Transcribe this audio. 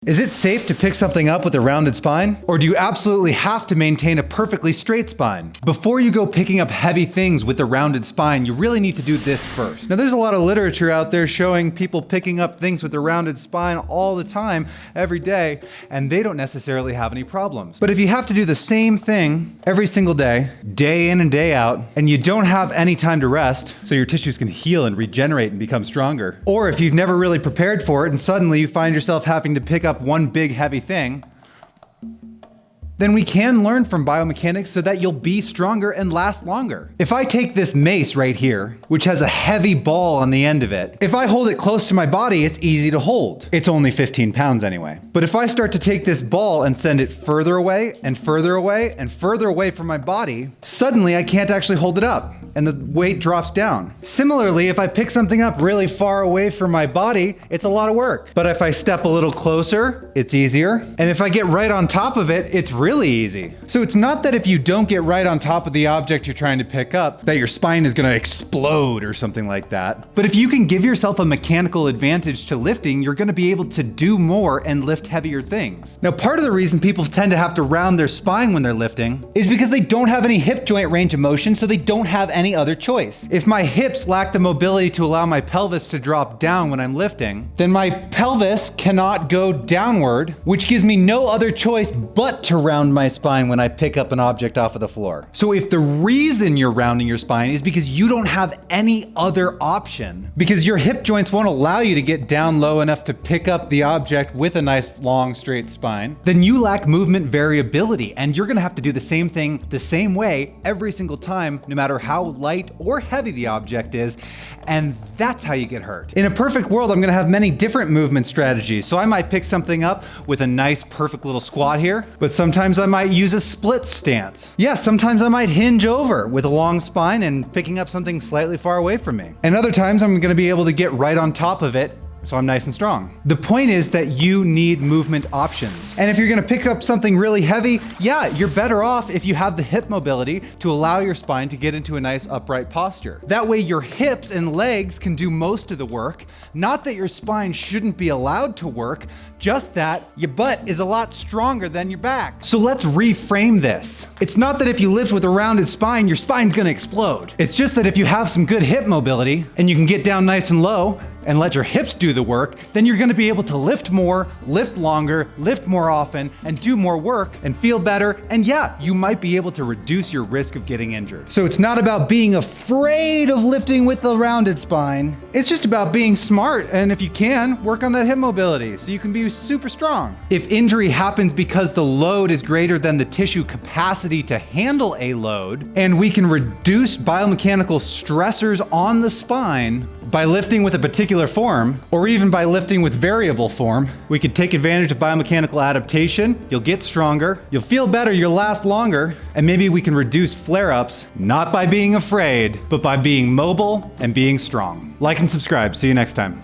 Is it safe to pick something up with a rounded spine? Or do you absolutely have to maintain a perfectly straight spine? Before you go picking up heavy things with a rounded spine, you really need to do this first. Now there's a lot of literature out there showing people picking up things with a rounded spine all the time, every day, and they don't necessarily have any problems. But if you have to do the same thing every single day in and day out, and you don't have any time to rest, so your tissues can heal and regenerate and become stronger, or if you've never really prepared for it and suddenly you find yourself having to pick up one big heavy thing, then we can learn from biomechanics so that you'll be stronger and last longer. If I take this mace right here, which has a heavy ball on the end of it, if I hold it close to my body, it's easy to hold. It's only 15 pounds anyway. But if I start to take this ball and send it further away and further away and further away from my body, suddenly I can't actually hold it up and the weight drops down. Similarly, if I pick something up really far away from my body, it's a lot of work. But if I step a little closer, it's easier. And if I get right on top of it, it's really easy. So it's not that if you don't get right on top of the object you're trying to pick up, that your spine is gonna explode or something like that. But if you can give yourself a mechanical advantage to lifting, you're gonna be able to do more and lift heavier things. Now, part of the reason people tend to have to round their spine when they're lifting is because they don't have any hip joint range of motion, so they don't have any other choice. If my hips lack the mobility to allow my pelvis to drop down when I'm lifting, then my pelvis cannot go downward, which gives me no other choice but to round my spine when I pick up an object off of the floor. So if the reason you're rounding your spine is because you don't have any other option, because your hip joints won't allow you to get down low enough to pick up the object with a nice long straight spine, then you lack movement variability, and you're gonna have to do the same thing the same way every single time, no matter how light or heavy the object is, and that's how you get hurt. In a perfect world, I'm gonna have many different movement strategies. So I might pick something up with a nice, perfect little squat here, but sometimes I might use a split stance. Yeah, sometimes I might hinge over with a long spine and picking up something slightly far away from me. And other times I'm gonna be able to get right on top of it, so I'm nice and strong. The point is that you need movement options. And if you're gonna pick up something really heavy, yeah, you're better off if you have the hip mobility to allow your spine to get into a nice upright posture. That way your hips and legs can do most of the work. Not that your spine shouldn't be allowed to work, just that your butt is a lot stronger than your back. So let's reframe this. It's not that if you lift with a rounded spine, your spine's gonna explode. It's just that if you have some good hip mobility and you can get down nice and low and let your hips do the work, then you're gonna be able to lift more, lift longer, lift more often, and do more work and feel better. And yeah, you might be able to reduce your risk of getting injured. So it's not about being afraid of lifting with a rounded spine. It's just about being smart. And if you can, work on that hip mobility so you can be super strong. If injury happens because the load is greater than the tissue capacity to handle a load, and we can reduce biomechanical stressors on the spine by lifting with a particular form, or even by lifting with variable form, we could take advantage of biomechanical adaptation. You'll get stronger, you'll feel better, you'll last longer, and maybe we can reduce flare-ups, not by being afraid, but by being mobile and being strong. Like and subscribe. See you next time.